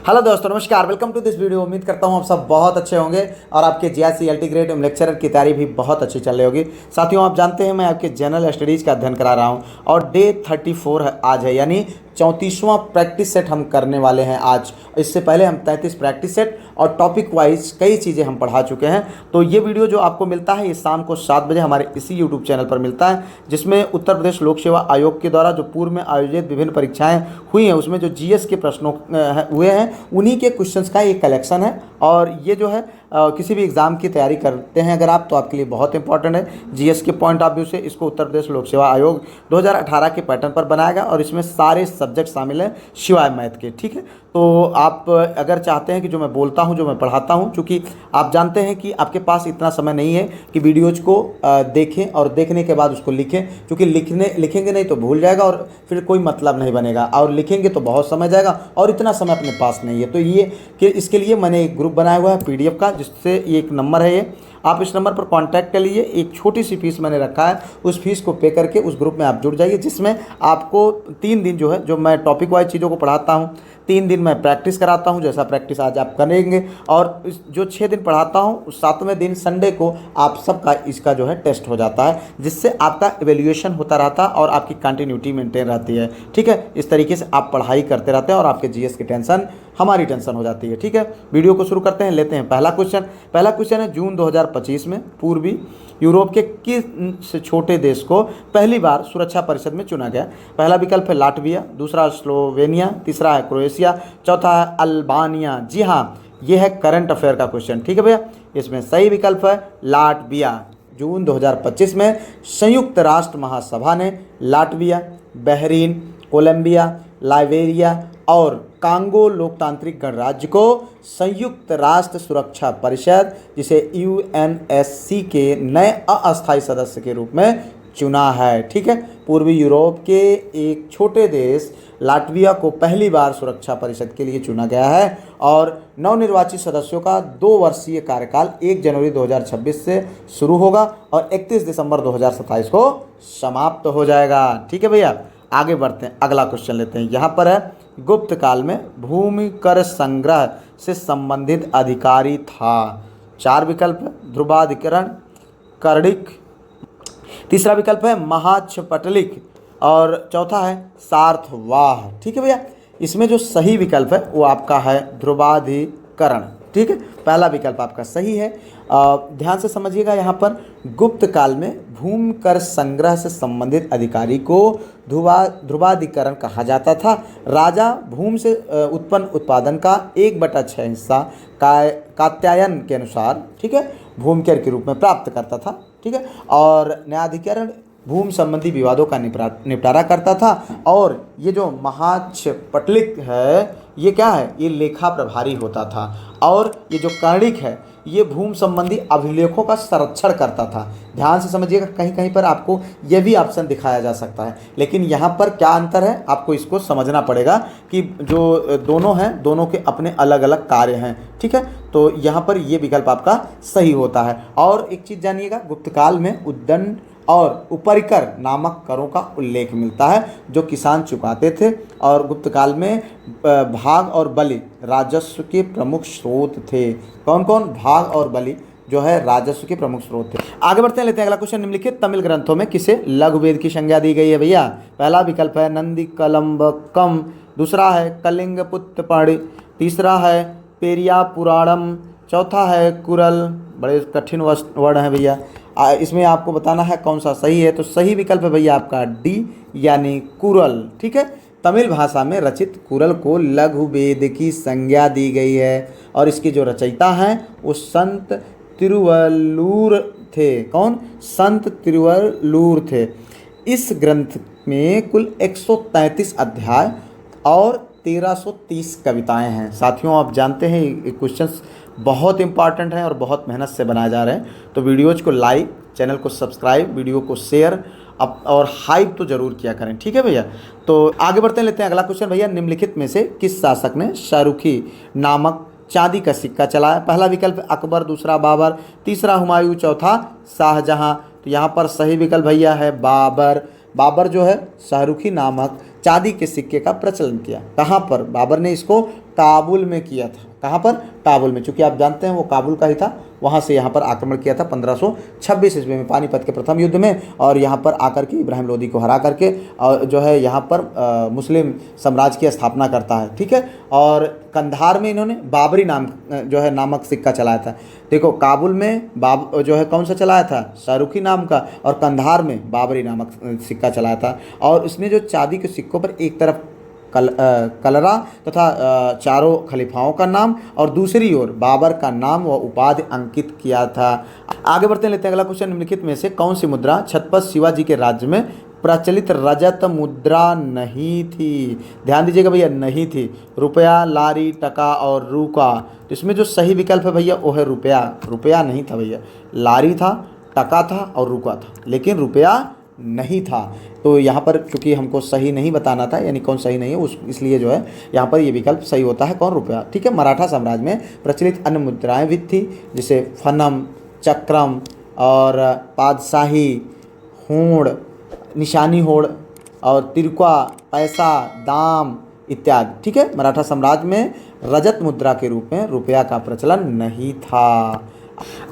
Hello दोस्तों, नमस्कार। Welcome to this video. उम्मीद करता हूँ आप सब बहुत अच्छे होंगे और आपके जीआईसी एलटी ग्रेड लेक्चरर की तैयारी भी बहुत अच्छी चल रही होगी। साथियों, आप जानते हैं मैं आपके जनरल स्टडीज़ का अध्ययन करा रहा हूँ और डे 34 आज है, यानी 34वां प्रैक्टिस सेट हम करने वाले हैं आज। इससे पहले हम 33 प्रैक्टिस सेट और टॉपिक वाइज कई चीज़ें हम पढ़ा चुके हैं। तो ये वीडियो जो आपको मिलता है ये शाम को 7 बजे हमारे इसी यूट्यूब चैनल पर मिलता है, जिसमें उत्तर प्रदेश लोक सेवा आयोग के द्वारा जो पूर्व में आयोजित विभिन्न परीक्षाएं हुई हैं उसमें जो जीएस के प्रश्नों हुए हैं उन्हीं के क्वेश्चंस का एक कलेक्शन है। और ये जो है किसी भी एग्ज़ाम की तैयारी करते हैं अगर आप, तो आपके लिए बहुत इंपॉर्टेंट है। जीएस के पॉइंट ऑफ व्यू से इसको उत्तर प्रदेश लोक सेवा आयोग 2018 के पैटर्न पर बनाया गया और इसमें सारे सब्जेक्ट शामिल हैं शिवाय मैथ के। ठीक है, तो आप अगर चाहते हैं कि जो मैं बोलता हूं, जो मैं पढ़ाता हूं, चूँकि आप जानते हैं कि आपके पास इतना समय नहीं है कि वीडियोज़ को देखें और देखने के बाद उसको लिखें, क्योंकि लिखेंगे नहीं तो भूल जाएगा और फिर कोई मतलब नहीं बनेगा, और लिखेंगे तो बहुत समय जाएगा और इतना समय अपने पास नहीं है। तो ये कि इसके लिए मैंने एक ग्रुप बनाया हुआ है पीडीएफ का, जिससे ये एक नंबर है, ये आप इस नंबर पर कांटेक्ट कर लीजिए। एक छोटी सी फीस मैंने रखा है, उस फीस को पे करके उस ग्रुप में आप जुड़ जाइए, जिसमें आपको 3 दिन जो है, जो मैं टॉपिक वाइज चीज़ों को पढ़ाता हूँ, 3 दिन मैं प्रैक्टिस कराता हूँ, जैसा प्रैक्टिस आज आप करेंगे, और जो 6 दिन पढ़ाता हूँ 7वें दिन संडे को आप सबका इसका जो है टेस्ट हो जाता है, जिससे आपका इवेल्युएशन होता रहता है और आपकी कंटिन्यूटी मेंटेन रहती है। ठीक है, इस तरीके से आप पढ़ाई करते रहते हैं और आपके जीएस की टेंशन हमारी टेंशन हो जाती है। ठीक है, वीडियो को शुरू करते हैं, लेते हैं पहला क्वेश्चन है जून 2025 में पूर्वी यूरोप के किस छोटे देश को पहली बार सुरक्षा परिषद में चुना गया? पहला विकल्प है लाटविया, दूसरा स्लोवेनिया, तीसरा है क्रोएशिया, चौथा है अल्बानिया। जी हाँ, ये है करंट अफेयर का क्वेश्चन। ठीक है भैया, इसमें सही विकल्प है लाटविया। जून 2025 में संयुक्त राष्ट्र महासभा ने लाटविया, बहरीन, कोलंबिया, लाइबेरिया और कांगो लोकतांत्रिक गणराज्य को संयुक्त राष्ट्र सुरक्षा परिषद, जिसे यूएनएससी के नए अस्थायी सदस्य के रूप में चुना है। ठीक है, पूर्वी यूरोप के एक छोटे देश लाटविया को पहली बार सुरक्षा परिषद के लिए चुना गया है और नवनिर्वाचित सदस्यों का 2 वर्षीय कार्यकाल 1 जनवरी 2026 से शुरू होगा और 31 दिसंबर 2027 को समाप्त हो जाएगा। ठीक है भैया, आगे बढ़ते हैं, अगला क्वेश्चन लेते हैं। यहाँ पर है गुप्त काल में भूमि कर संग्रह से संबंधित अधिकारी था। 4 विकल्प है, ध्रुवाधिकरण, कर्णिक, तीसरा विकल्प है महाक्षपटलिक और चौथा है सार्थवाह। ठीक है भैया, इसमें जो सही विकल्प है वो आपका है ध्रुवाधिकरण। ठीक है, पहला विकल्प आपका सही है। ध्यान से समझिएगा, यहाँ पर गुप्त काल में भूमि कर संग्रह से संबंधित अधिकारी को ध्रुवाधिकरण कहा जाता था। राजा भूमि से उत्पन्न उत्पादन का 1/6 हिस्सा कात्यायन के अनुसार, ठीक है, भूमि कर के रूप में प्राप्त करता था। ठीक है, और न्यायाधिकरण भूमि संबंधी विवादों का निपटारा करता था। और ये जो महाक्षपटलिक है ये क्या है, ये लेखा प्रभारी होता था। और ये जो कर्णिक है ये भूमि संबंधी अभिलेखों का संरक्षण करता था। ध्यान से समझिएगा, कहीं कहीं पर आपको यह भी ऑप्शन दिखाया जा सकता है, लेकिन यहाँ पर क्या अंतर है आपको इसको समझना पड़ेगा कि जो दोनों हैं दोनों के अपने अलग अलग कार्य हैं। ठीक है, तो यहाँ पर ये विकल्प आपका सही होता है। और एक चीज़ जानिएगा, गुप्तकाल में उद्दंड और उपरिकर नामक करों का उल्लेख मिलता है जो किसान चुकाते थे, और गुप्तकाल में भाग और बलि राजस्व के प्रमुख स्रोत थे। कौन कौन? भाग और बलि जो है राजस्व के प्रमुख स्रोत थे। आगे बढ़ते हैं, लेते हैं अगला क्वेश्चन। निम्नलिखित तमिल ग्रंथों में किसे लघु वेद की संज्ञा दी गई है भैया? पहला विकल्प है नंदी कलम्बकम, दूसरा है कलिंग पुत्तपाणि, तीसरा है पेरिया पुराणम, चौथा है कुरल। बड़े कठिन वर्ड हैं भैया, इसमें आपको बताना है कौन सा सही है। तो सही विकल्प है भैया आपका डी, यानी कुरल। ठीक है, तमिल भाषा में रचित कुरल को लघु वेद की संज्ञा दी गई है और इसकी जो रचयिता हैं वो संत तिरुवल्लूर थे। कौन? संत तिरुवल्लूर थे। इस ग्रंथ में कुल 133 अध्याय और 1330 कविताएं हैं। साथियों, आप जानते हैं ये क्वेश्चंस बहुत इंपॉर्टेंट हैं और बहुत मेहनत से बनाए जा रहे हैं। तो वीडियोज़ को लाइक, चैनल को सब्सक्राइब, वीडियो को शेयर और हाइप तो ज़रूर किया करें। ठीक है भैया, तो आगे बढ़ते हैं, लेते हैं अगला क्वेश्चन भैया। निम्नलिखित में से किस शासक ने शाहरुखी नामक चांदी का सिक्का चलाया? पहला विकल्प अकबर, दूसरा बाबर, तीसरा हुमायूं, चौथा शाहजहां। तो यहाँ पर सही विकल्प भैया है बाबर। बाबर जो है शाहरुखी नामक चांदी के सिक्के का प्रचलन किया। कहाँ पर? बाबर ने इसको काबुल में किया था। कहाँ पर? काबुल में, चूँकि आप जानते हैं वो काबुल का ही था, वहाँ से यहाँ पर आक्रमण किया था 1526 ईस्वी में पानीपत के प्रथम युद्ध में, और यहाँ पर आकर के इब्राहिम लोदी को हरा करके और जो है यहाँ पर मुस्लिम साम्राज्य की स्थापना करता है। ठीक है, और कंधार में इन्होंने बाबरी नाम जो है नामक सिक्का चलाया था। देखो, काबुल में जो है कौन सा चलाया था? शाहरुखी नाम का, और कंधार में बाबरी नामक सिक्का चलाया था। और इसमें जो चांदी के सिक्कों पर एक तरफ कलरा तथा चारों खलीफाओं का नाम और दूसरी ओर बाबर का नाम व उपाधि अंकित किया था। आगे बढ़ते हैं, लेते हैं अगला क्वेश्चन। निम्नलिखित में से कौन सी मुद्रा छत्रपति शिवाजी के राज्य में प्रचलित रजत मुद्रा नहीं थी? ध्यान दीजिएगा भैया, नहीं थी। रुपया, लारी, टका और रूका। तो इसमें जो सही विकल्प है भैया वो है रुपया। रुपया नहीं था भैया, लारी था, टका था और रूका था, लेकिन रुपया नहीं था। तो यहाँ पर चूंकि हमको सही नहीं बताना था, यानी कौन सही नहीं है उस, इसलिए जो है यहाँ पर ये विकल्प सही होता है कौन? रुपया। ठीक है, मराठा साम्राज्य में प्रचलित अन्य मुद्राएं भी थी, जैसे फनम, चक्रम और पादशाही, होड़, निशानी होड़ और तिरका, पैसा, दाम इत्यादि। ठीक है, मराठा साम्राज्य में रजत मुद्रा के रूप में रुपया का प्रचलन नहीं था।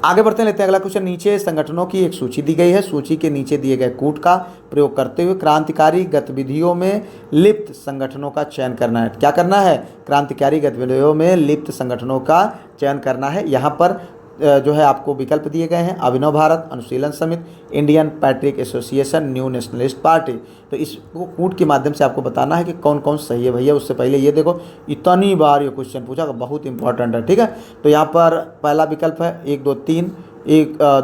आगे बढ़ते हैं, लेते हैं अगला क्वेश्चन। नीचे संगठनों की एक सूची दी गई है। सूची के नीचे दिए गए कूट का प्रयोग करते हुए क्रांतिकारी गतिविधियों में लिप्त संगठनों का चयन करना है। क्या करना है? क्रांतिकारी गतिविधियों में लिप्त संगठनों का चयन करना है। यहाँ पर जो है आपको विकल्प दिए गए हैं: अभिनव भारत अनुशीलन समिति, Indian patriot association, new nationalist party. तो इसको कूट के माध्यम से आपको बताना है कि कौन कौन सही है भैया। उससे पहले ये देखो, इतनी बार ये क्वेश्चन पूछा, बहुत इंपॉर्टेंट है। ठीक है, तो यहाँ पर पहला विकल्प है 1 2 3,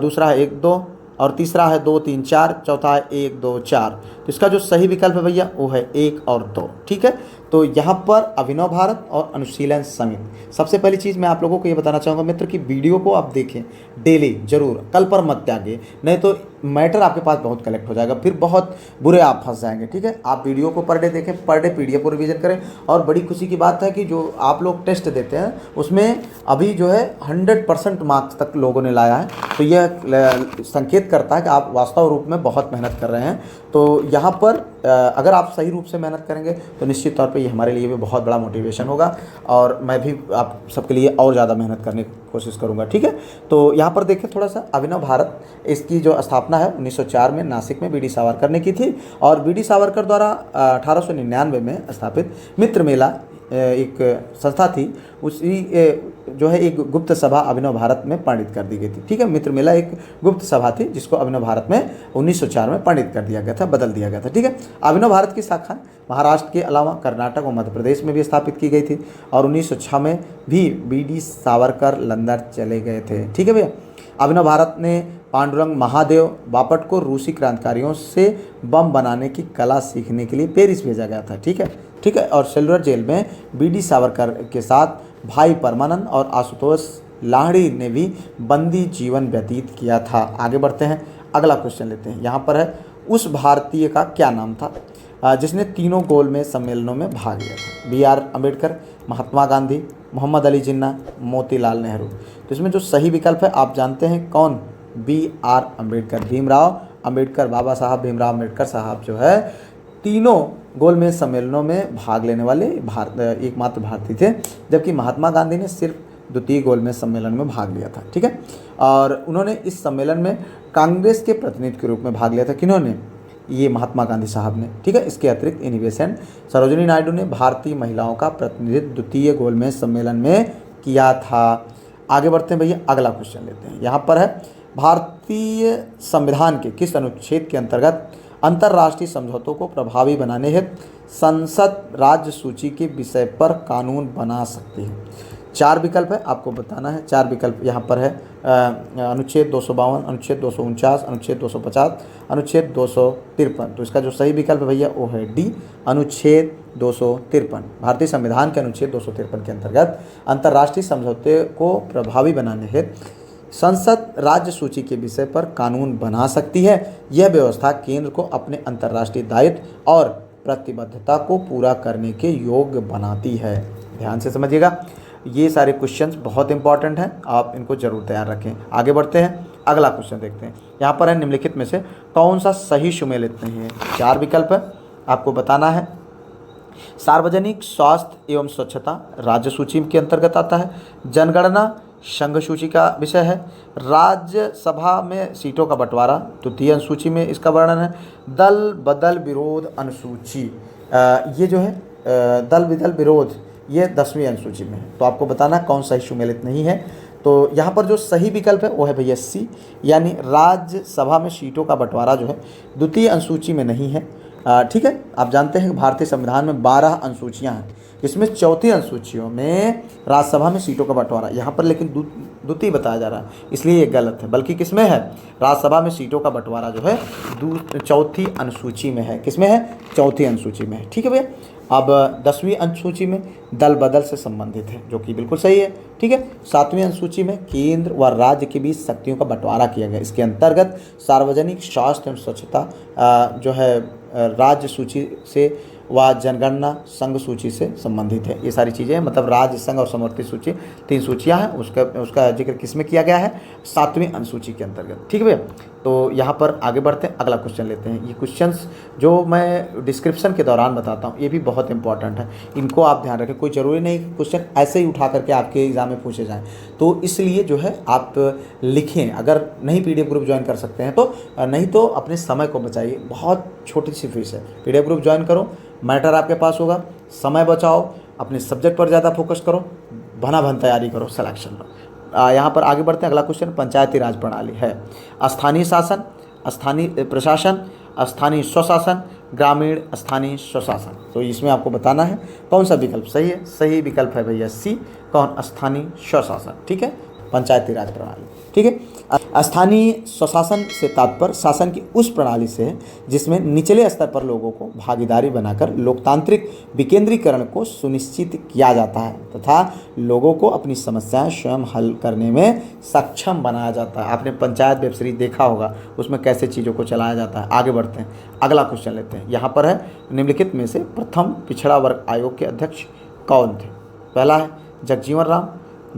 दूसरा है 1 2 और तीसरा है 2 3 4, चौथा है 1 2 4। तो इसका जो सही विकल्प है भैया वो है 1 और 2। ठीक है, तो यहाँ पर अभिनव भारत और अनुशीलन समिति। सबसे पहली चीज़ मैं आप लोगों को ये बताना चाहूँगा मित्र कि वीडियो को आप देखें डेली जरूर, कल पर मत त्यागे, नहीं तो मैटर आपके पास बहुत कलेक्ट हो जाएगा, फिर बहुत बुरे आप फंस जाएंगे। ठीक है, आप वीडियो को पर डे देखें, पर डे पीडीएफ को रिवीजन करें। और बड़ी खुशी की बात है कि जो आप लोग टेस्ट देते हैं उसमें अभी जो है 100% मार्क्स तक लोगों ने लाया है। तो यह संकेत करता है कि आप वास्तव रूप में बहुत मेहनत कर रहे हैं। तो यहाँ पर अगर आप सही रूप से मेहनत करेंगे तो निश्चित तौर पे ये हमारे लिए भी बहुत बड़ा मोटिवेशन होगा, और मैं भी आप सबके लिए और ज़्यादा मेहनत करने की कोशिश करूँगा। ठीक है, तो यहाँ पर देखें थोड़ा सा, अभिनव भारत इसकी जो स्थापना है 1904 में नासिक में बीडी सावरकर ने की थी, और बीडी सावरकर द्वारा 1899 में स्थापित मित्र मेला एक संस्था थी, उसी जो है एक गुप्त सभा अभिनव भारत में पारित कर दी गई थी। ठीक है, मित्र मेला एक गुप्त सभा थी जिसको अभिनव भारत में 1904 में पारित कर दिया गया था, बदल दिया गया था। ठीक है, अभिनव भारत की शाखा महाराष्ट्र के अलावा कर्नाटक और मध्य प्रदेश में भी स्थापित की गई थी, और 1906 में भी बीडी सावरकर लंदन चले गए थे। ठीक है भैया, अभिनव भारत ने पांडुरंग महादेव बापट को रूसी क्रांतिकारियों से बम बनाने की कला सीखने के लिए पेरिस भेजा गया था। ठीक है, और सेलुलर जेल में बीडी सावरकर के साथ भाई परमानंद और आशुतोष लाहिड़ी ने भी बंदी जीवन व्यतीत किया था। आगे बढ़ते हैं, अगला क्वेश्चन लेते हैं। यहाँ पर है, उस भारतीय का क्या नाम था जिसने तीनों गोलमेज सम्मेलनों में भाग लिया था? BR अम्बेडकर, महात्मा गांधी, मोहम्मद अली जिन्ना, मोतीलाल नेहरू। तो इसमें जो सही विकल्प है आप जानते हैं कौन? BR अम्बेडकर, भीमराव अम्बेडकर, बाबा साहब भीमराव अम्बेडकर साहब जो है तीनों गोलमेज सम्मेलनों में भाग लेने वाले एकमात्र भारतीय थे, जबकि महात्मा गांधी ने सिर्फ द्वितीय गोलमेज सम्मेलन में भाग लिया था। ठीक है, और उन्होंने इस सम्मेलन में कांग्रेस के प्रतिनिधि के रूप में भाग लिया था। किन्होंने? ये महात्मा गांधी साहब ने। ठीक है, इसके अतिरिक्त एनी बेसेंट सरोजिनी नायडू ने भारतीय महिलाओं का प्रतिनिधित्व द्वितीय गोलमेज सम्मेलन में किया था। आगे बढ़ते हैं भैया, अगला क्वेश्चन लेते हैं। यहाँ पर है, भारतीय संविधान के किस अनुच्छेद के अंतर्गत अंतर्राष्ट्रीय समझौतों को प्रभावी बनाने हेतु संसद राज्य सूची के विषय पर कानून बना सकती है? 4 विकल्प है, आपको बताना है। 4 विकल्प यहाँ पर है, अनुच्छेद 252, अनुच्छेद 249, अनुच्छेद 250, अनुच्छेद 253। तो इसका जो सही विकल्प है भैया वो है डी, अनुच्छेद 253। भारतीय संविधान के अनुच्छेद 253 के अंतर्गत अंतर्राष्ट्रीय समझौते को प्रभावी बनाने हेतु संसद राज्य सूची के विषय पर कानून बना सकती है। यह व्यवस्था केंद्र को अपने अंतर्राष्ट्रीय दायित्व और प्रतिबद्धता को पूरा करने के योग्य बनाती है। ध्यान से समझिएगा, ये सारे क्वेश्चंस बहुत इंपॉर्टेंट हैं, आप इनको जरूर तैयार रखें। आगे बढ़ते हैं, अगला क्वेश्चन देखते हैं। यहाँ पर है, निम्नलिखित में से कौन सा सही सुमेलित नहीं है? 4 विकल्प है, आपको बताना है। सार्वजनिक स्वास्थ्य एवं स्वच्छता राज्य सूची के अंतर्गत आता है। जनगणना संघ सूची का विषय है। राज्यसभा में सीटों का बंटवारा तृतीय अनुसूची में इसका वर्णन है। दल बदल विरोध अनुसूची, ये जो है दल बदल विरोध, ये 10वीं अनुसूची में है। तो आपको बताना कौन सही सुमेलित नहीं है। तो यहाँ पर जो सही विकल्प है वो है भैया सी, यानी राज्यसभा में सीटों का बंटवारा जो है द्वितीय अनुसूची में नहीं है। ठीक है, आप जानते हैं कि भारतीय संविधान में 12 अनुसूचियाँ हैं, जिसमें चौथी अनुसूचियों में राज्यसभा में सीटों का बंटवारा, यहाँ पर लेकिन द्वितीय बताया जा रहा है, इसलिए ये गलत है। बल्कि किसमें है, राज्यसभा में सीटों का बंटवारा जो है चौथी अनुसूची में है। किसमें है, चौथी अनुसूची में है। ठीक है भैया। अब 10वीं अनुसूची में दल बदल से संबंधित है, जो कि बिल्कुल सही है। ठीक है। 7वीं अनुसूची में केंद्र व राज्य के बीच शक्तियों का बंटवारा किया गया। इसके अंतर्गत सार्वजनिक स्वास्थ्य एवं स्वच्छता जो है राज्य सूची से व जनगणना संघ सूची से संबंधित है। ये सारी चीज़ें मतलब राज्य, संघ और समवर्ती सूची 3 सूचियाँ हैं, उसका जिक्र किस में किया गया है, 7वीं अनुसूची के अंतर्गत। ठीक है भैया। तो यहाँ पर आगे बढ़ते हैं, अगला क्वेश्चन लेते हैं। ये क्वेश्चंस जो मैं डिस्क्रिप्शन के दौरान बताता हूँ ये भी बहुत इंपॉर्टेंट है, इनको आप ध्यान रखें। कोई ज़रूरी नहीं कि क्वेश्चन ऐसे ही उठा करके आपके एग्जाम में पूछे जाएँ, तो इसलिए जो है आप लिखें। अगर नहीं PDF ग्रुप ज्वाइन कर सकते हैं तो नहीं तो अपने समय को बचाइए, बहुत छोटी सी फीस है। PDF ग्रुप ज्वाइन करो, मैटर आपके पास होगा, समय बचाओ, अपने सब्जेक्ट पर ज़्यादा फोकस करो, भन तैयारी करो सिलेक्शन में। यहाँ पर आगे बढ़ते हैं। अगला क्वेश्चन पंचायती राज प्रणाली है। स्थानीय शासन, स्थानीय प्रशासन, स्थानीय स्वशासन, ग्रामीण स्थानीय स्वशासन। तो इसमें आपको बताना है कौन सा विकल्प सही है। सही विकल्प है भैया सी, कौन, स्थानीय स्वशासन। ठीक है, पंचायती राज प्रणाली। ठीक है। स्थानीय स्वशासन से तात्पर्य शासन की उस प्रणाली से है जिसमें निचले स्तर पर लोगों को भागीदारी बनाकर लोकतांत्रिक विकेंद्रीकरण को सुनिश्चित किया जाता है तथा लोगों को अपनी समस्याएं स्वयं हल करने में सक्षम बनाया जाता है। आपने पंचायत वेब सीरीज देखा होगा, उसमें कैसे चीज़ों को चलाया जाता है। आगे बढ़ते हैं, अगला क्वेश्चन लेते हैं। यहाँ पर है निम्नलिखित में से प्रथम पिछड़ा वर्ग आयोग के अध्यक्ष कौन थे। पहला है जगजीवन राम,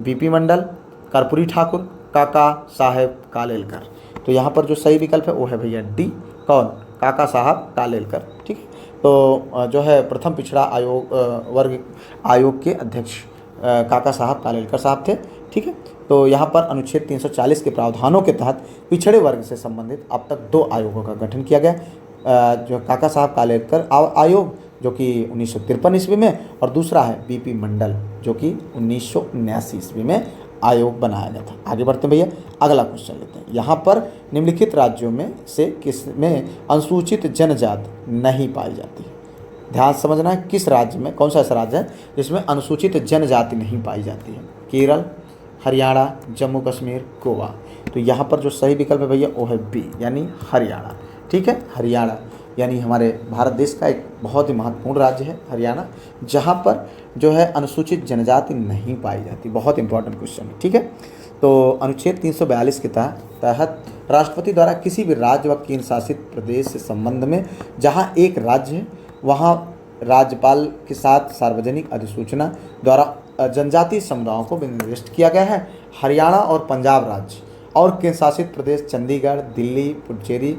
BP मंडल, कर्पूरी ठाकुर, काका साहेब कालेलकर। तो यहाँ पर जो सही विकल्प है वो है भैया डी, कौन, काका साहब कालेलकर। ठीक है। तो जो है प्रथम पिछड़ा वर्ग आयोग के अध्यक्ष काका साहब कालेलकर साहब थे। ठीक है। तो यहाँ पर अनुच्छेद 340 के प्रावधानों के तहत पिछड़े वर्ग से संबंधित अब तक 2 आयोगों का गठन किया गया। जो काका साहब कालेलकर आयोग जो कि 1953 ईस्वी में, और दूसरा है BP मंडल जो कि 1979 ईस्वी में आयोग बनाया गया था। आगे बढ़ते हैं भैया, अगला क्वेश्चन लेते हैं। यहाँ पर निम्नलिखित राज्यों में से किस में अनुसूचित जनजाति नहीं पाई जाती है। ध्यान समझना है, किस राज्य में, कौन सा ऐसा राज्य है जिसमें अनुसूचित जनजाति नहीं पाई जाती है। केरल, हरियाणा, जम्मू कश्मीर, गोवा। तो यहाँ पर जो सही विकल्प है भैया वो है बी, यानी हरियाणा। ठीक है, हरियाणा यानी हमारे भारत देश का एक बहुत ही महत्वपूर्ण राज्य है हरियाणा, जहाँ पर जो है अनुसूचित जनजाति नहीं पाई जाती। बहुत इंपॉर्टेंट क्वेश्चन है। ठीक है। तो अनुच्छेद 342 के तहत राष्ट्रपति द्वारा किसी भी राज्य व केंद्र शासित प्रदेश से संबंध में जहाँ एक राज्य है वहाँ राज्यपाल के साथ सार्वजनिक अधिसूचना द्वारा जनजातीय समुदायों को निर्दिष्ट किया गया है। हरियाणा और पंजाब राज्य और केंद्र शासित प्रदेश चंडीगढ़, दिल्ली, पुडुचेरी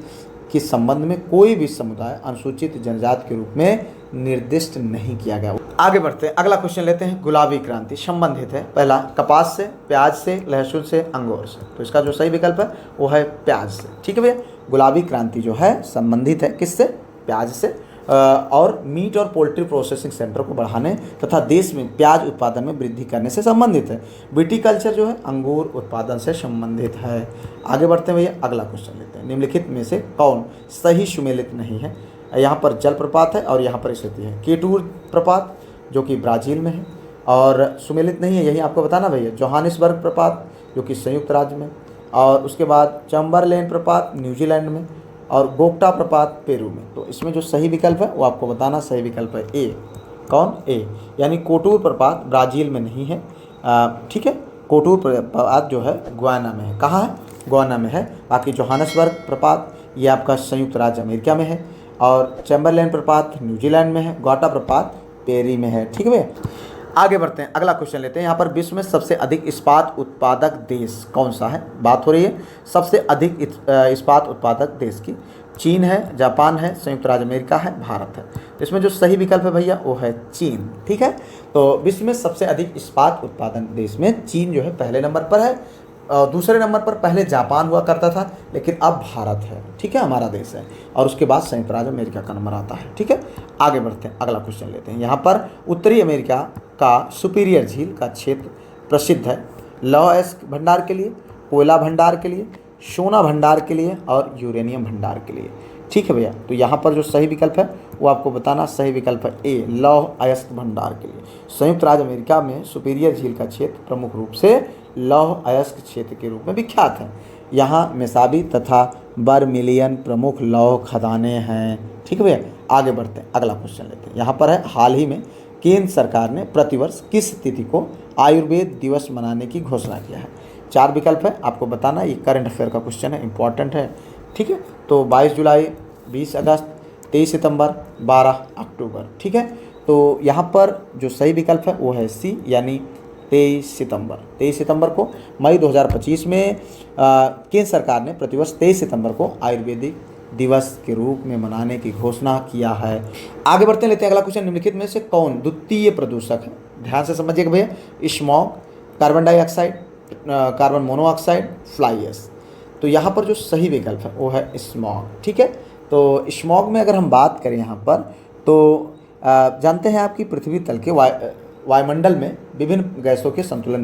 के संबंध में कोई भी समुदाय अनुसूचित जनजाति के रूप में निर्दिष्ट नहीं किया गया। आगे बढ़ते हैं, अगला क्वेश्चन लेते हैं। गुलाबी क्रांति संबंधित है, पहला कपास से, प्याज से, लहसुन से, अंगूर से। तो इसका जो सही विकल्प है वो है प्याज से। ठीक है भैया। गुलाबी क्रांति जो है संबंधित है किससे, प्याज से, और मीट और पोल्ट्री प्रोसेसिंग सेंटर को बढ़ाने तथा देश में प्याज उत्पादन में वृद्धि करने से संबंधित है। विटीकल्चर जो है अंगूर उत्पादन से संबंधित है। आगे बढ़ते हैं भैया, अगला क्वेश्चन लेते हैं। निम्नलिखित में से कौन सही सुमेलित नहीं है। यहाँ पर जलप्रपात है और यहाँ पर स्थिति है केटूर प्रपात जो कि ब्राज़ील में है, और सुमेलित नहीं है, यही आपको बताना भैया। जोहानिसबर्ग प्रपात जो कि संयुक्त राज्य में, और उसके बाद चैम्बरलेन प्रपात न्यूजीलैंड में, और गोगटा प्रपात पेरू में। तो इसमें जो सही विकल्प है वो आपको बताना। सही विकल्प है ए, कौन, ए, यानी कोटूर प्रपात ब्राज़ील में नहीं है। ठीक है। कोटूर प्रपात जो है गुयाना में है। कहाँ है, गुयाना में है। बाकी जोहानिसबर्ग प्रपात ये आपका संयुक्त राज्य अमेरिका में है, और चैम्बरलेन प्रपात न्यूजीलैंड में है, गोगटा प्रपात पेरू में है। ठीक है। आगे बढ़ते हैं, अगला क्वेश्चन लेते हैं। यहाँ पर विश्व में सबसे अधिक इस्पात उत्पादक देश कौन सा है। बात हो रही है सबसे अधिक इस्पात उत्पादक देश की। चीन है, जापान है, संयुक्त राज्य अमेरिका है, भारत है। तो इसमें जो सही विकल्प है भैया वो है चीन। ठीक है, तो विश्व में सबसे अधिक इस्पात उत्पादन देश में चीन जो है पहले नंबर पर है। दूसरे नंबर पर पहले जापान हुआ करता था, लेकिन अब भारत है। ठीक है, हमारा देश है। और उसके बाद संयुक्त राज्य अमेरिका का नंबर आता है। ठीक है, आगे बढ़ते हैं, अगला क्वेश्चन लेते हैं। यहाँ पर उत्तरी अमेरिका का सुपीरियर झील का क्षेत्र प्रसिद्ध है लौह अयस्क भंडार के लिए, कोयला भंडार के लिए, सोना भंडार के लिए और यूरेनियम भंडार के लिए। ठीक है भैया, तो यहाँ पर जो सही विकल्प है वो आपको बताना। सही विकल्प है ए, लौह अयस्क भंडार के लिए। संयुक्त राज्य अमेरिका में सुपीरियर झील का क्षेत्र प्रमुख रूप से लौह अयस्क क्षेत्र के रूप में विख्यात है। यहाँ मेसाबी तथा बर्मिलियन प्रमुख लौह खदानें हैं। ठीक है भैया, आगे बढ़ते हैं, अगला क्वेश्चन लेते हैं। यहाँ पर है, हाल ही में केंद्र सरकार ने प्रतिवर्ष किस तिथि को आयुर्वेद दिवस मनाने की घोषणा किया है? 4 विकल्प है, आपको बताना। ये करंट अफेयर का क्वेश्चन है, इंपॉर्टेंट है। ठीक है, तो 22 जुलाई, 20 अगस्त, 23 सितंबर, 12 अक्टूबर। ठीक है, तो यहाँ पर जो सही विकल्प है वो है सी, यानी 23 सितंबर। 23 सितंबर को मई 2025 में केंद्र सरकार ने प्रतिवर्ष 23 सितंबर को आयुर्वेदिक दिवस के रूप में मनाने की घोषणा किया है। आगे बढ़ते लेते हैं अगला क्वेश्चन। निम्नलिखित में से कौन द्वितीय प्रदूषक है? ध्यान से समझिएगा भैया। Smog, carbon dioxide, carbon monoxide, fly ash. तो यहाँ पर जो सही विकल्प है वो है स्मॉग। ठीक है, तो स्मॉग में अगर हम बात करें यहाँ पर, तो जानते हैं आप कि पृथ्वी तल के वायुमंडल में विभिन्न गैसों के संतुलन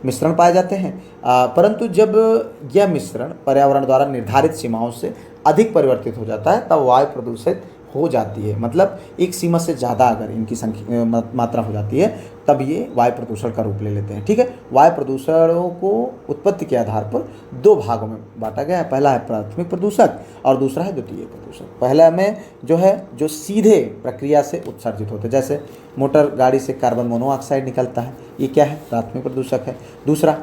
मिश्रण पाए जाते हैं, परंतु जब यह मिश्रण पर्यावरण द्वारा निर्धारित सीमाओं से अधिक परिवर्तित हो जाता है तब वायु प्रदूषित हो जाती है। मतलब एक सीमा से ज़्यादा अगर इनकी संख्या मात्रा हो जाती है तब ये वायु प्रदूषण का रूप ले लेते हैं। ठीक है, वायु प्रदूषणों को उत्पत्ति के आधार पर 2 भागों में बांटा गया है। पहला है प्राथमिक प्रदूषक और दूसरा है द्वितीय प्रदूषक। पहला में जो सीधे प्रक्रिया से उत्सर्जित होते हैं, जैसे मोटर गाड़ी से कार्बन मोनोऑक्साइड निकलता है, ये क्या है? प्राथमिक प्रदूषक है। दूसरा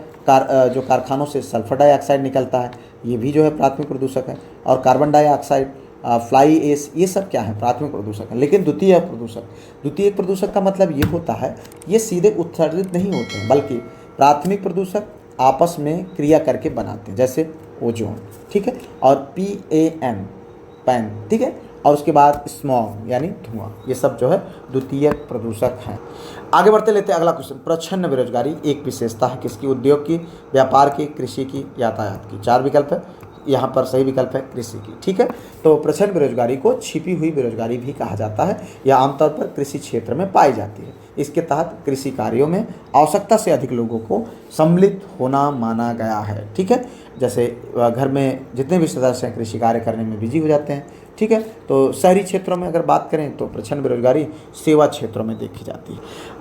जो कारखानों से सल्फर डाइऑक्साइड निकलता है, ये भी जो है प्राथमिक प्रदूषक है। और कार्बन डाइऑक्साइड, फ्लाई ऐश, ये सब क्या है? प्राथमिक प्रदूषक है। लेकिन द्वितीय प्रदूषक का मतलब ये होता है ये सीधे उत्सर्जित नहीं होते हैं, बल्कि प्राथमिक प्रदूषक आपस में क्रिया करके बनाते हैं, जैसे ओजोन। ठीक है, और PAN, पैन। ठीक है, और उसके बाद स्मॉग यानी धुआं, ये सब जो है द्वितीय प्रदूषक हैं। आगे बढ़ते लेते हैं अगला क्वेश्चन। प्रच्छन्न बेरोजगारी एक विशेषता है किसकी? उद्योग की, व्यापार की, कृषि की, यातायात की। 4 विकल्प है, यहाँ पर सही विकल्प है कृषि की। ठीक है, तो प्रच्छन्न बेरोजगारी को छिपी हुई बेरोजगारी भी कहा जाता है। यह आमतौर पर कृषि क्षेत्र में पाई जाती है। इसके तहत कृषि कार्यों में आवश्यकता से अधिक लोगों को सम्मिलित होना माना गया है। ठीक है, जैसे घर में जितने भी सदस्य हैं कृषि कार्य करने में बिजी हो जाते हैं। ठीक है, तो शहरी क्षेत्रों में अगर बात करें तो प्रच्छन्न बेरोजगारी सेवा क्षेत्रों में देखी जाती है।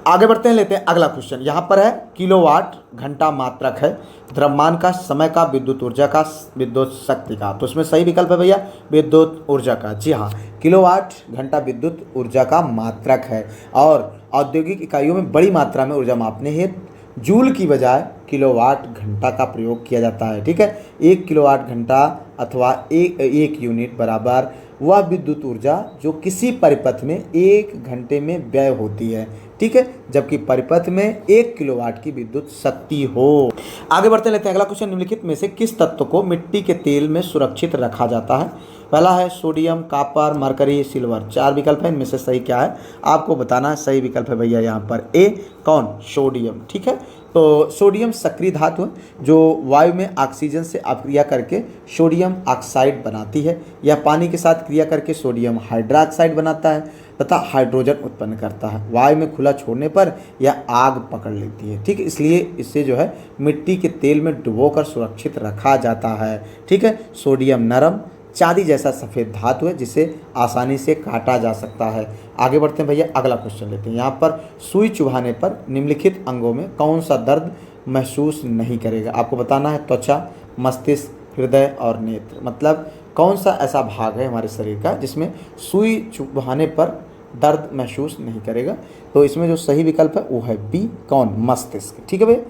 आगे बढ़ते हैं, लेते हैं अगला क्वेश्चन। यहाँ पर है, किलोवाट घंटा मात्रक है द्रव्यमान का, समय का, विद्युत ऊर्जा का, विद्युत शक्ति का। तो इसमें सही विकल्प है भैया विद्युत ऊर्जा का। जी हाँ, किलोवाट घंटा विद्युत ऊर्जा का मात्रक है। और औद्योगिक इकाइयों में बड़ी मात्रा में ऊर्जा मापने हेतु जूल की बजाय किलोवाट घंटा का प्रयोग किया जाता है। ठीक है, 1 किलोवाट घंटा अथवा एक यूनिट बराबर वह विद्युत ऊर्जा जो किसी परिपथ में 1 घंटे में व्यय होती है। ठीक है, जबकि परिपथ में 1 किलोवाट की विद्युत शक्ति हो। आगे बढ़ते लेते हैं अगला क्वेश्चन। निम्नलिखित में से किस तत्व को मिट्टी के तेल में सुरक्षित रखा जाता है? पहला है सोडियम, कॉपर, मरकरी, सिल्वर। 4 विकल्प है, इनमें से सही क्या है आपको बताना है। सही विकल्प है भैया यहाँ पर ए, कौन? सोडियम। ठीक है, तो सोडियम सक्रिय धातु है जो वायु में ऑक्सीजन से अपक्रिया करके सोडियम ऑक्साइड बनाती है। यह पानी के साथ क्रिया करके सोडियम हाइड्रोक्साइड बनाता है तथा हाइड्रोजन उत्पन्न करता है। वायु में खुला छोड़ने पर यह आग पकड़ लेती है। ठीक है, इसलिए इसे जो है मिट्टी के तेल में डुबोकर सुरक्षित रखा जाता है। ठीक है, सोडियम नरम चांदी जैसा सफ़ेद धातु है जिसे आसानी से काटा जा सकता है। आगे बढ़ते हैं भैया, अगला क्वेश्चन लेते हैं। यहाँ पर सुई चुभाने पर निम्नलिखित अंगों में कौन सा दर्द महसूस नहीं करेगा? आपको बताना है त्वचा, मस्तिष्क, हृदय और नेत्र। मतलब कौन सा ऐसा भाग है हमारे शरीर का जिसमें सुई चुभाने पर दर्द महसूस नहीं करेगा? तो इसमें जो सही विकल्प है वो है बी, कौन? मस्तिष्क। ठीक है भैया,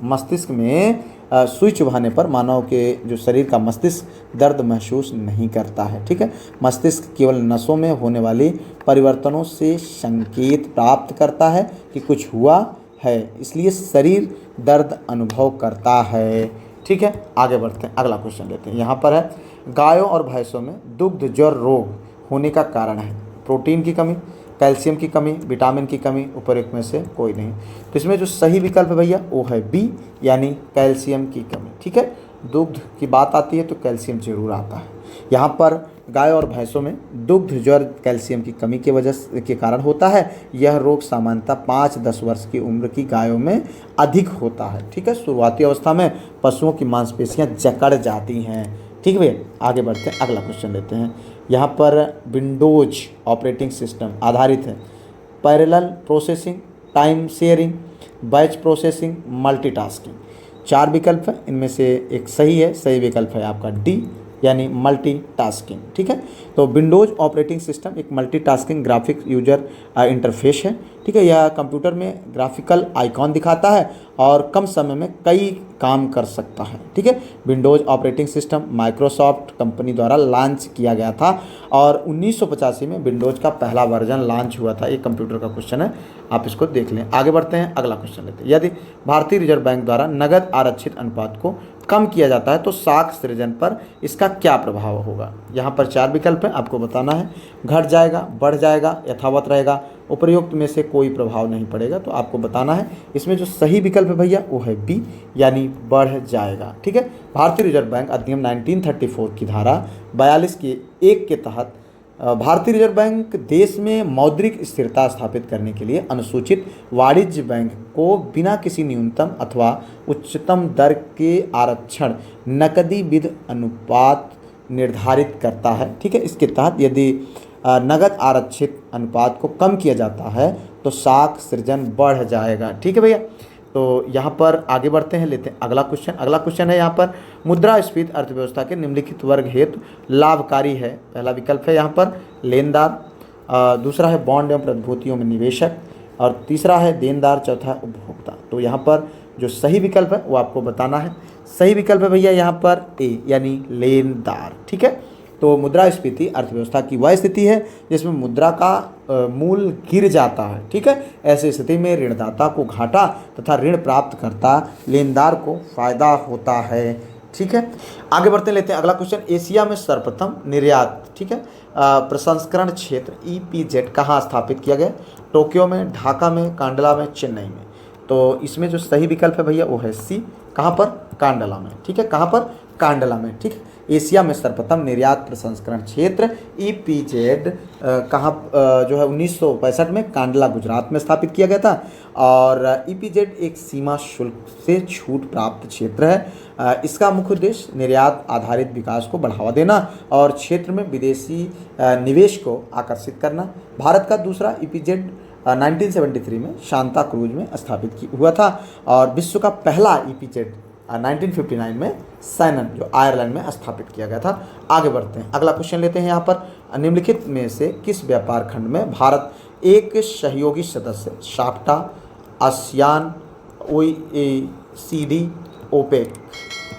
मस्तिष्क में सुई चुभाने पर मानव के जो शरीर का मस्तिष्क दर्द महसूस नहीं करता है। ठीक है, मस्तिष्क केवल नसों में होने वाली परिवर्तनों से संकेत प्राप्त करता है कि कुछ हुआ है, इसलिए शरीर दर्द अनुभव करता है। ठीक है, आगे बढ़ते हैं, अगला क्वेश्चन लेते हैं। यहाँ पर है, गायों और भैंसों में दुग्ध ज्वर रोग होने का कारण है? प्रोटीन की कमी, कैल्शियम की कमी, विटामिन की कमी, उपयुक्त में से कोई नहीं। तो इसमें जो सही विकल्प है भैया वो है बी, यानी कैल्शियम की कमी। ठीक है, दुग्ध की बात आती है तो कैल्शियम जरूर आता है। यहाँ पर गाय और भैंसों में दुग्ध ज्वर कैल्शियम की कमी के वजह के कारण होता है। यह रोग सामान्यतः 5-10 वर्ष की उम्र की गायों में अधिक होता है। ठीक है, शुरुआती अवस्था में पशुओं की मांसपेशियां जकड़ जाती हैं। ठीक है भैया, आगे बढ़ते हैं, अगला क्वेश्चन लेते हैं। यहाँ पर विंडोज ऑपरेटिंग सिस्टम आधारित है parallel processing, time sharing, batch processing, multitasking. 4 विकल्प है, इनमें से एक सही है। सही विकल्प है आपका डी, यानी मल्टीटास्किंग। ठीक है, तो विंडोज ऑपरेटिंग सिस्टम एक मल्टीटास्किंग ग्राफिक यूजर इंटरफेस है। ठीक है, यह कंप्यूटर में ग्राफिकल आइकॉन दिखाता है और कम समय में कई काम कर सकता है। ठीक है, Windows operating system Microsoft company द्वारा लॉन्च किया गया था और 1985 में विंडोज का पहला वर्जन लॉन्च हुआ था। एक कंप्यूटर का क्वेश्चन है, आप इसको देख लें। आगे बढ़ते हैं, अगला क्वेश्चन लेते हैं। यदि भारतीय रिजर्व बैंक द्वारा नगद आरक्षित अनुपात को कम किया जाता है तो साख सृजन पर इसका क्या प्रभाव होगा? यहाँ पर 4 विकल्प हैं, आपको बताना है। घट जाएगा, बढ़ जाएगा, यथावत रहेगा, उपयुक्त में से कोई प्रभाव नहीं पड़ेगा। तो आपको बताना है। इसमें जो सही विकल्प है भैया वो है बी, यानी बढ़ जाएगा। ठीक है, भारतीय रिजर्व बैंक अधिनियम 1934 की धारा 42 के 1 के तहत भारतीय रिजर्व बैंक देश में मौद्रिक स्थिरता स्थापित करने के लिए अनुसूचित वाणिज्य बैंक को बिना किसी न्यूनतम अथवा उच्चतम दर के आरक्षण नकदी विध अनुपात निर्धारित करता है। ठीक है, इसके तहत यदि नगद आरक्षित अनुपात को कम किया जाता है तो साख सृजन बढ़ जाएगा। ठीक है भैया, तो यहाँ पर आगे बढ़ते हैं, लेते हैं अगला क्वेश्चन। अगला क्वेश्चन है यहाँ पर मुद्रास्फीति अर्थव्यवस्था के निम्नलिखित वर्ग हेतु लाभकारी है। पहला विकल्प है यहाँ पर लेनदार, दूसरा है बॉन्ड एवं प्रतिभूतियों में निवेशक, और तीसरा है देनदार, चौथा है उपभोक्ता। तो यहाँ पर जो सही विकल्प है वो आपको बताना है। सही विकल्प है भैया यहाँ पर ए, यानी लेनदार। ठीक है, तो मुद्रास्फीति अर्थव्यवस्था की वह स्थिति है जिसमें मुद्रा का मूल गिर जाता है। ठीक है, ऐसी स्थिति में ऋणदाता को घाटा तथा ऋण प्राप्त करता लेनदार को फायदा होता है। ठीक है, आगे बढ़ते लेते हैं अगला क्वेश्चन। एशिया में सर्वप्रथम निर्यात, ठीक है, प्रसंस्करण क्षेत्र EPZ कहाँ स्थापित किया गया? टोक्यो में, ढाका में, कांडला में, चेन्नई में। तो इसमें जो सही विकल्प है भैया वो है सी, कहाँ पर? कांडला में। ठीक है, कहाँ पर? कांडला में। ठीक है, एशिया में सर्वप्रथम निर्यात प्रसंस्करण क्षेत्र EPZ कहाँ जो है 1965 में कांडला गुजरात में स्थापित किया गया था। और EPZ एक सीमा शुल्क से छूट प्राप्त क्षेत्र है। इसका मुख्य उद्देश्य निर्यात आधारित विकास को बढ़ावा देना और क्षेत्र में विदेशी निवेश को आकर्षित करना। भारत का दूसरा EPZ 1973 में सांता क्रूज में स्थापित हुआ था और विश्व का पहला EPZ 1959 में सैनन जो आयरलैंड में स्थापित किया गया था। आगे बढ़ते हैं, अगला क्वेश्चन लेते हैं। यहाँ पर निम्नलिखित में से किस व्यापार खंड में भारत एक सहयोगी सदस्य साफ्टा, आसियान, OECD, ओपेक?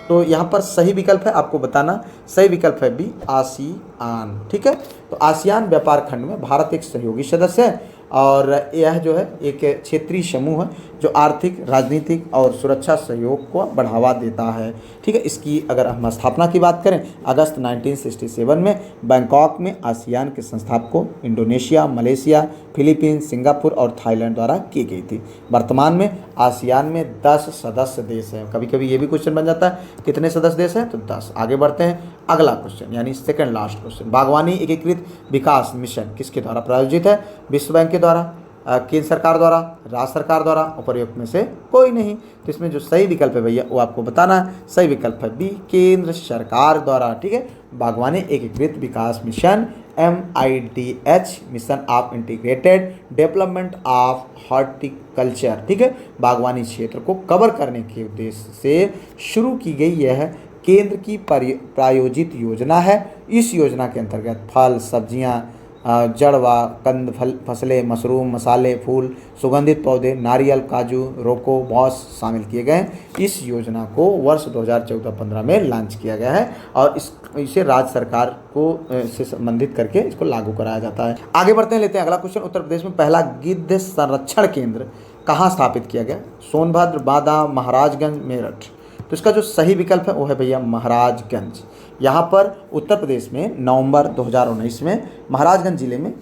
तो यहाँ पर सही विकल्प है, आपको बताना। सही विकल्प है बी, आसियान। ठीक है, तो आसियान व्यापार खंड में भारत एक सहयोगी सदस्य है और यह जो है एक क्षेत्रीय समूह है जो आर्थिक, राजनीतिक और सुरक्षा सहयोग को बढ़ावा देता है। ठीक है, इसकी अगर हम स्थापना की बात करें अगस्त 1967 में बैंकॉक में आसियान के संस्थापकों इंडोनेशिया, मलेशिया, फिलीपींस, सिंगापुर और थाईलैंड द्वारा की गई थी। वर्तमान में आसियान में 10 सदस्य देश हैं। कभी कभी ये भी क्वेश्चन बन जाता है कितने सदस्य देश हैं, तो 10। आगे बढ़ते हैं, अगला क्वेश्चन यानी सेकंड लास्ट क्वेश्चन। बागवानी एकीकृत विकास मिशन किसके द्वारा प्रायोजित है? विश्व बैंक के द्वारा, केंद्र सरकार द्वारा, राज्य सरकार द्वारा, उपयुक्त में से कोई नहीं। तो इसमें जो सही विकल्प है भैया वो आपको बताना है। सही विकल्प है बी, केंद्र सरकार द्वारा। ठीक है, बागवानी एकीकृत विकास mission MIDH, mission of integrated development of horticulture. ठीक है, बागवानी क्षेत्र को कवर करने के उद्देश्य से शुरू की गई यह केंद्र की प्रायोजित योजना है। इस योजना के अंतर्गत फल, सब्जियां, जड़वा, कंद फसलें, मशरूम, मसाले, फूल, सुगंधित पौधे, नारियल, काजू, रोको, बॉस शामिल किए गए हैं। इस योजना को वर्ष 2014-15 में लॉन्च किया गया है और इसे राज्य सरकार को से संबंधित करके इसको लागू कराया जाता है। आगे बढ़ते हैं, लेते हैं अगला क्वेश्चन। उत्तर प्रदेश में पहला गिद्ध संरक्षण केंद्र कहाँ स्थापित किया गया? सोनभद्र, बांदा, महाराजगंज, मेरठ। तो इसका जो सही विकल्प है वो है भैया महाराजगंज। यहाँ पर उत्तर प्रदेश में नवंबर 2019 में महाराजगंज जिले में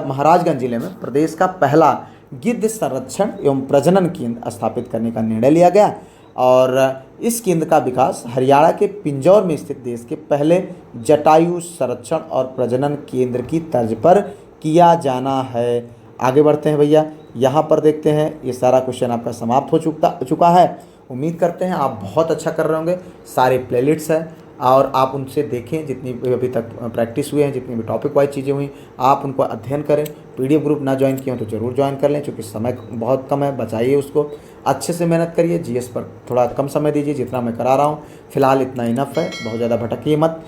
महाराजगंज जिले में प्रदेश का पहला गिद्ध संरक्षण एवं प्रजनन केंद्र स्थापित करने का निर्णय लिया गया और इस केंद्र का विकास हरियाणा के पिंजौर में स्थित देश के पहले जटायु संरक्षण और प्रजनन केंद्र की तर्ज पर किया जाना है। आगे बढ़ते हैं भैया, यहाँ पर देखते हैं ये सारा क्वेश्चन आपका समाप्त हो चुका है। उम्मीद करते हैं आप बहुत अच्छा कर रहे होंगे। सारे प्लेलिस्ट्स हैं और आप उनसे देखें, जितनी भी अभी तक प्रैक्टिस हुए हैं, जितनी भी टॉपिक वाइज चीज़ें हुई आप उनको अध्ययन करें। पीडीएफ ग्रुप ना ज्वाइन किए हो तो ज़रूर ज्वाइन कर लें, क्योंकि समय बहुत कम है, बचाइए उसको, अच्छे से मेहनत करिए। जीएस पर थोड़ा कम समय दीजिए जितना मैं करा रहा हूँ, फिलहाल इतना इनफ है, बहुत ज़्यादा भटकिए मत।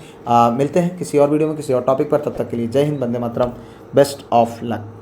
मिलते हैं किसी और वीडियो में किसी और टॉपिक पर, तब तक के लिए जय Hind, Vande Mataram, best of luck.